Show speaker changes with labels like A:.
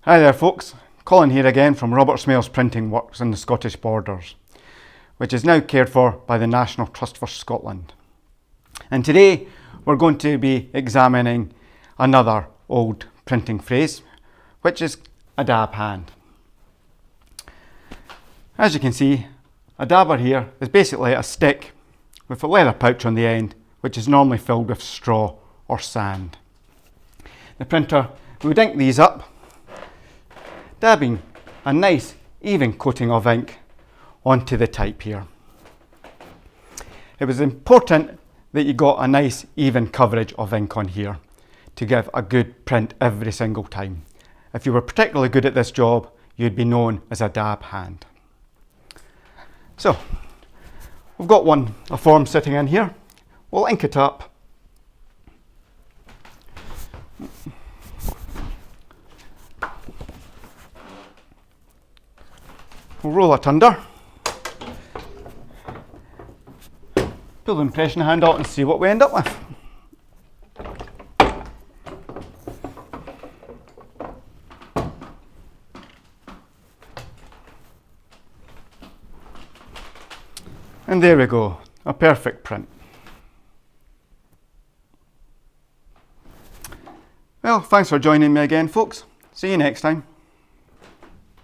A: Hi there folks, Colin here again from Robert Smail's printing works in the Scottish Borders, which is now cared for by the National Trust for Scotland. And today we're going to be examining another old printing phrase, which is a dab hand. As you can see, a dabber here is basically a stick with a leather pouch on the end, which is normally filled with straw or sand. The printer would ink these up, dabbing a nice even coating of ink onto the type here. It was important that you got a nice even coverage of ink on here to give a good print every single time. If you were particularly good at this job, you'd be known as a dab hand. So, we've got a form sitting in here. We'll ink it up. We'll roll it under, pull the impression hand out and see what we end up with. And there we go, a perfect print. Well, thanks for joining me again folks. See you next time.